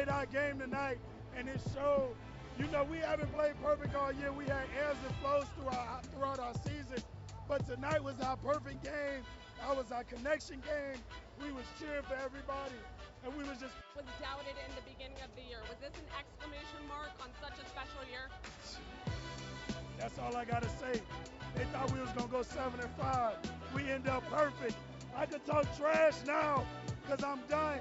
played our game tonight, and it showed. You know, we haven't played perfect all year. We had ebbs and flows throughout our season, but tonight was our perfect game. That was our connection game. We was cheering for everybody, and we was just Was doubted in the beginning of the year. Was this an exclamation mark on such a special year? That's all I gotta say. They thought we was gonna go 7-5. We end up perfect. I could talk trash now, cause I'm done.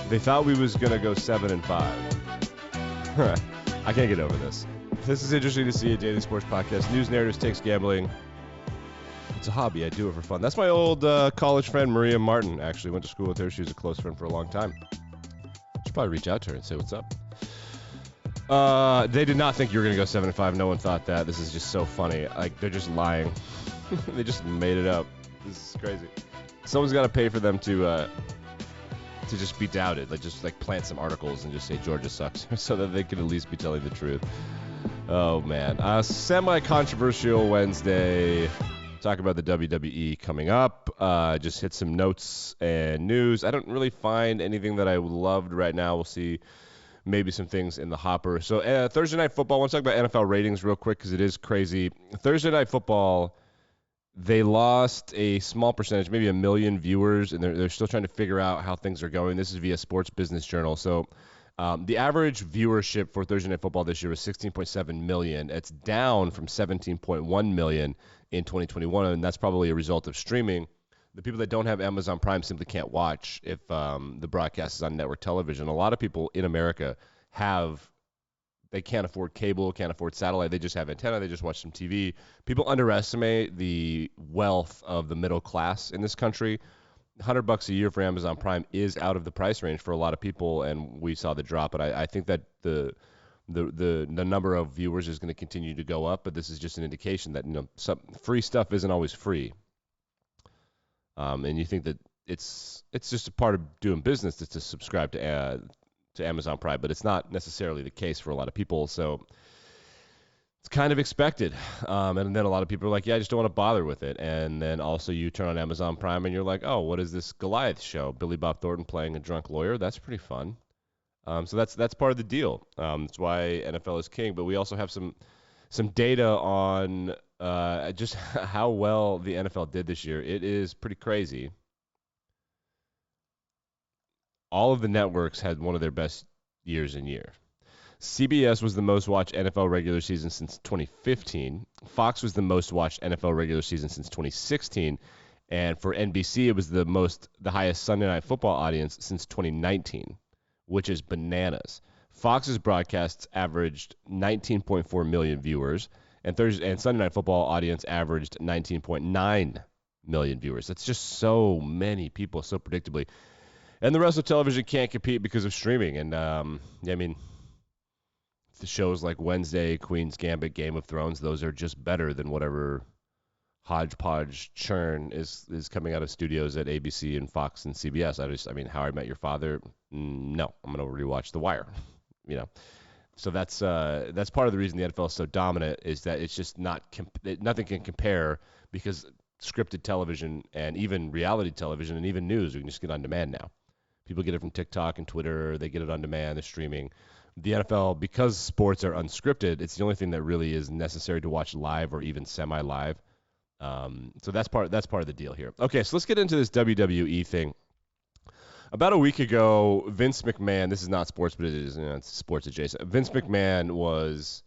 They thought we was gonna go 7-5. I can't get over this. This is interesting to see a daily sports podcast. News, narratives, takes, gambling. It's a hobby. I do it for fun. That's my old college friend, Maria Martin. Actually went to school with her. She was a close friend for a long time. Should probably reach out to her and say what's up. They did not think you were going to go 7-5. No one thought that. This is just so funny. Like, they're just lying. They just made it up. This is crazy. Someone's got to pay for them to just be doubted. Like, just like plant some articles and just say Georgia sucks so that they can at least be telling the truth. Oh, man. Semi-controversial Wednesday. Talk about the WWE coming up. Just hit some notes and news. I don't really find anything that I loved right now. We'll see maybe some things in the hopper. So Thursday Night Football, I want to talk about NFL ratings real quick because it is crazy. Thursday Night Football, they lost a small percentage, maybe 1 million viewers, and they're still trying to figure out how things are going. This is via Sports Business Journal. So the average viewership for Thursday Night Football this year was 16.7 million. It's down from 17.1 million in 2021, and that's probably a result of streaming. The people that don't have Amazon Prime simply can't watch if the broadcast is on network television. A lot of people in America they can't afford cable, can't afford satellite. They just have antenna. They just watch some TV. People underestimate the wealth of the middle class in this country. $100 a year for Amazon Prime is out of the price range for a lot of people, and we saw the drop. But I think that the number of viewers is going to continue to go up. But this is just an indication that some free stuff isn't always free. And you think that it's just a part of doing business to subscribe to Amazon Prime, but it's not necessarily the case for a lot of people. So it's kind of expected. And then a lot of people are like, yeah, I just don't want to bother with it. And then also you turn on Amazon Prime and you're like, oh, what is this Goliath show? Billy Bob Thornton playing a drunk lawyer. That's pretty fun. So that's part of the deal. That's why NFL is king. But we also have some data on just how well the NFL did this year. It is pretty crazy. All of the networks had one of their best years in year. CBS was the most watched NFL regular season since 2015. Fox was the most watched NFL regular season since 2016. And for NBC, it was the highest Sunday Night Football audience since 2019, which is bananas. Fox's broadcasts averaged 19.4 million viewers, and Sunday Night Football audience averaged 19.9 million viewers. That's just so many people, so predictably. And the rest of television can't compete because of streaming. And, the shows like Wednesday, Queen's Gambit, Game of Thrones, those are just better than whatever hodgepodge churn is coming out of studios at ABC and Fox and CBS. How I Met Your Father, no. I'm going to rewatch The Wire, So that's part of the reason the NFL is so dominant is that it's just nothing can compare because scripted television and even reality television and even news, we can just get on demand now. People get it from TikTok and Twitter. They get it on demand, the streaming. The NFL, because sports are unscripted, it's the only thing that really is necessary to watch live or even semi-live. So that's part of the deal here. Okay, so let's get into this WWE thing. About a week ago, Vince McMahon, this is not sports, but it is it's sports adjacent. Vince McMahon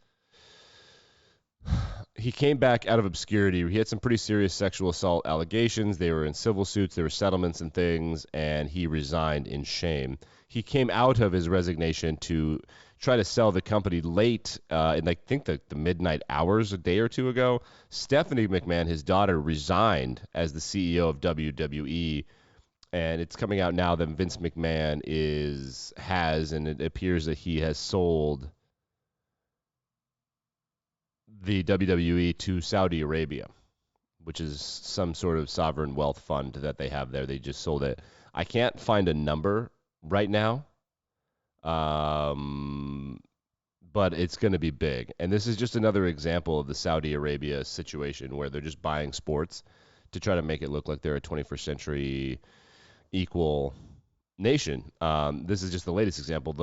he came back out of obscurity. He had some pretty serious sexual assault allegations. They were in civil suits. There were settlements and things, and he resigned in shame. He came out of his resignation to try to sell the company late in, I think, the midnight hours a day or two ago. Stephanie McMahon, his daughter, resigned as the CEO of WWE, and it's coming out now that Vince McMahon and it appears that he has sold the WWE to Saudi Arabia, which is some sort of sovereign wealth fund that they have there. They just sold it. I can't find a number right now, but it's going to be big. And this is just another example of the Saudi Arabia situation where they're just buying sports to try to make it look like they're a 21st century equal nation. This is just the latest example.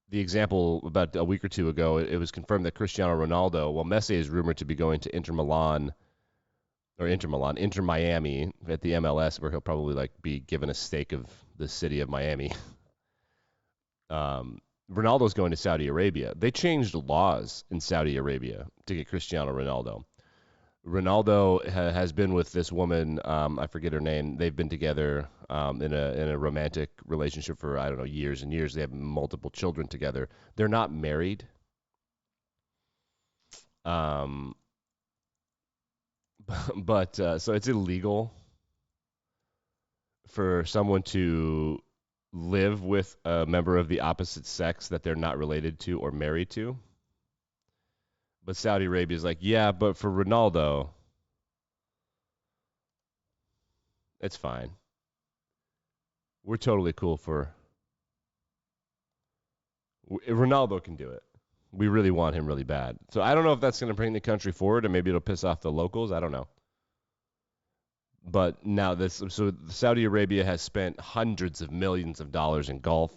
The example about a week or two ago, it was confirmed that Cristiano Ronaldo, well, Messi is rumored to be going to Inter Miami at the MLS, where he'll probably like be given a stake of the city of Miami. Ronaldo's going to Saudi Arabia. They changed laws in Saudi Arabia to get Cristiano Ronaldo. Ronaldo has been with this woman. I forget her name. They've been together in a romantic relationship for, I don't know, years and years. They have multiple children together. They're not married. But so it's illegal for someone to live with a member of the opposite sex that they're not related to or married to. But Saudi Arabia is like, yeah, but for Ronaldo, it's fine. We're totally cool for Ronaldo can do it. We really want him really bad. So I don't know if that's going to bring the country forward, and maybe it'll piss off the locals. I don't know. But now so Saudi Arabia has spent hundreds of millions of dollars in golf,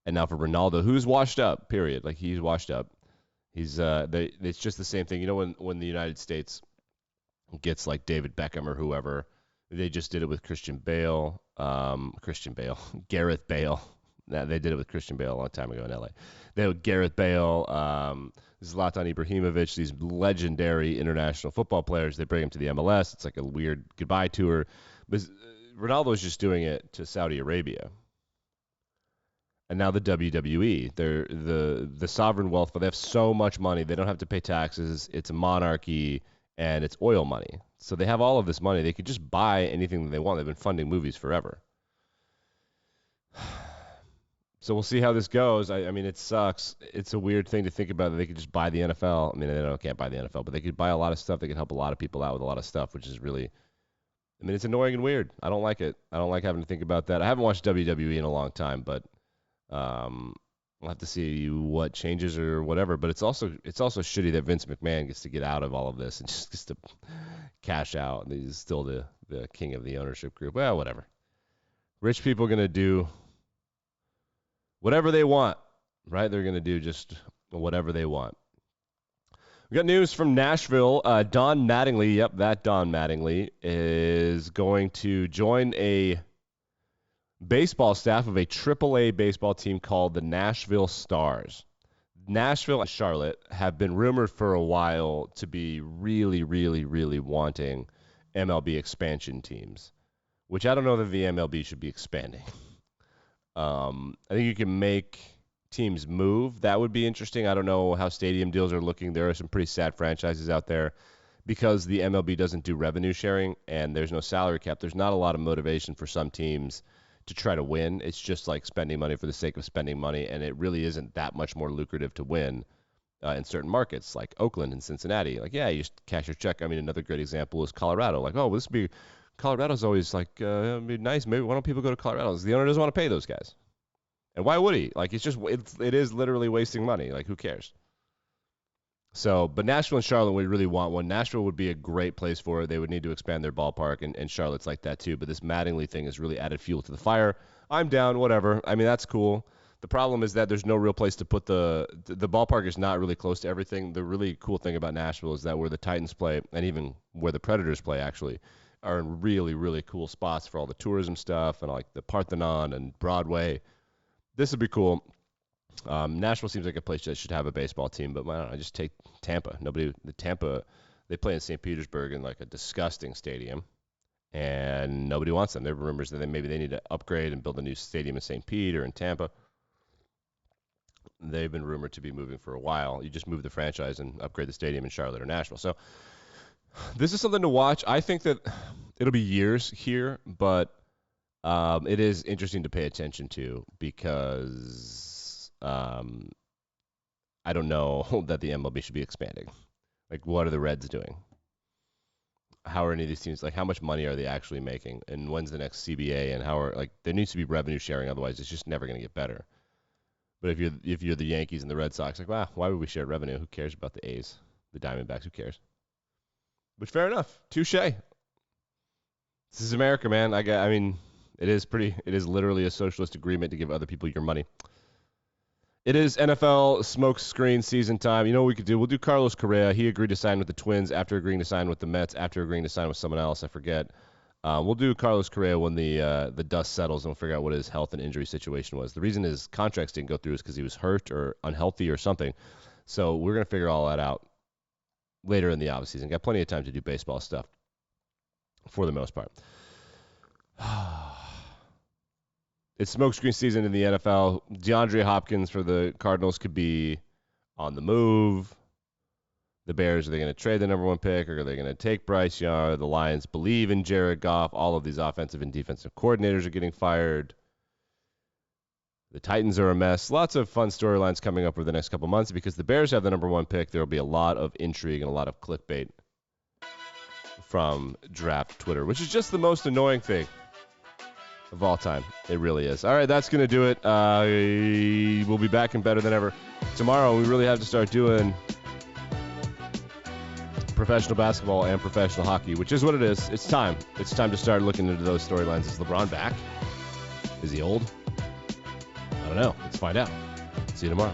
and now for Ronaldo, who's washed up, period. Like, he's washed up. It's just the same thing. You know, when the United States gets like David Beckham or whoever, they just did it with Gareth Bale. They did it with Christian Bale a long time ago in LA. They had Gareth Bale, Zlatan Ibrahimovic, these legendary international football players. They bring them to the MLS. It's like a weird goodbye tour. But Ronaldo's just doing it to Saudi Arabia. And now the WWE, they're the sovereign wealth, but they have so much money. They don't have to pay taxes. It's a monarchy, and it's oil money. So they have all of this money. They could just buy anything that they want. They've been funding movies forever. So we'll see how this goes. I mean, it sucks. It's a weird thing to think about that they could just buy the NFL. I mean, they can't buy the NFL, but they could buy a lot of stuff. They could help a lot of people out with a lot of stuff, which is really, I mean, it's annoying and weird. I don't like it. I don't like having to think about that. I haven't watched WWE in a long time, but we'll have to see what changes or whatever. But it's also shitty that Vince McMahon gets to get out of all of this and just gets to cash out. And he's still the king of the ownership group. Well, whatever. Rich people are going to do whatever they want, right? They're going to do just whatever they want. We got news from Nashville. Don Mattingly, yep, that Don Mattingly, is going to join a baseball staff of a AAA baseball team called the Nashville Stars. Nashville and Charlotte have been rumored for a while to be really, really, really wanting MLB expansion teams, which I don't know that the MLB should be expanding. I think you can make teams move. That would be interesting. I don't know how stadium deals are looking. There are some pretty sad franchises out there because the MLB doesn't do revenue sharing and there's no salary cap. There's not a lot of motivation for some teams to try to win. It's just like spending money for the sake of spending money, and it really isn't that much more lucrative to win in certain markets like Oakland and Cincinnati. Like, yeah, you just cash your check. I mean, another great example is Colorado. Like, oh, this would be Colorado's always like, it'd be nice. Maybe why don't people go to Colorado? The owner doesn't want to pay those guys. And why would he? Like, it is literally wasting money. Like, who cares? So, but Nashville and Charlotte would really want one. Nashville would be a great place for it. They would need to expand their ballpark, and Charlotte's like that too. But this Mattingly thing has really added fuel to the fire. I'm down, whatever. I mean, that's cool. The problem is that there's no real place to put the ballpark is not really close to everything. The really cool thing about Nashville is that where the Titans play, and even where the Predators play, actually, are in really, really cool spots for all the tourism stuff and like the Parthenon and Broadway. This would be cool. Nashville seems like a place that should have a baseball team, but why don't I just take Tampa? Tampa, they play in St. Petersburg in like a disgusting stadium, and nobody wants them. There are rumors that maybe they need to upgrade and build a new stadium in St. Pete or in Tampa. They've been rumored to be moving for a while. You just move the franchise and upgrade the stadium in Charlotte or Nashville. So this is something to watch. I think that it'll be years here, but it is interesting to pay attention to because I don't know that the MLB should be expanding. Like, what are the Reds doing? How are any of these teams, like, how much money are they actually making? And when's the next CBA? And there needs to be revenue sharing, otherwise it's just never going to get better. But if you're the Yankees and the Red Sox, like, wow, why would we share revenue? Who cares about the A's, the Diamondbacks? Who cares? But fair enough. Touche. This is America, man. I mean, It is literally a socialist agreement to give other people your money. It is NFL smoke screen season time. You know what we could do? We'll do Carlos Correa. He agreed to sign with the Twins after agreeing to sign with the Mets, after agreeing to sign with someone else. I forget. We'll do Carlos Correa when the dust settles, and we'll figure out what his health and injury situation was. The reason his contracts didn't go through is because he was hurt or unhealthy or something. So we're going to figure all that out later in the offseason. Got plenty of time to do baseball stuff for the most part. It's smokescreen season in the NFL. DeAndre Hopkins for the Cardinals could be on the move. The Bears, are they going to trade the number one pick, or are they going to take Bryce Young? The Lions believe in Jared Goff. All of these offensive and defensive coordinators are getting fired. The Titans are a mess. Lots of fun storylines coming up over the next couple months. Because the Bears have the number one pick, there will be a lot of intrigue and a lot of clickbait from draft Twitter, which is just the most annoying thing of all time. It really is. All right, that's going to do it. We'll be back and better than ever. Tomorrow, we really have to start doing professional basketball and professional hockey, which is what it is. It's time. It's time to start looking into those storylines. Is LeBron back? Is he old? I don't know. Let's find out. See you tomorrow.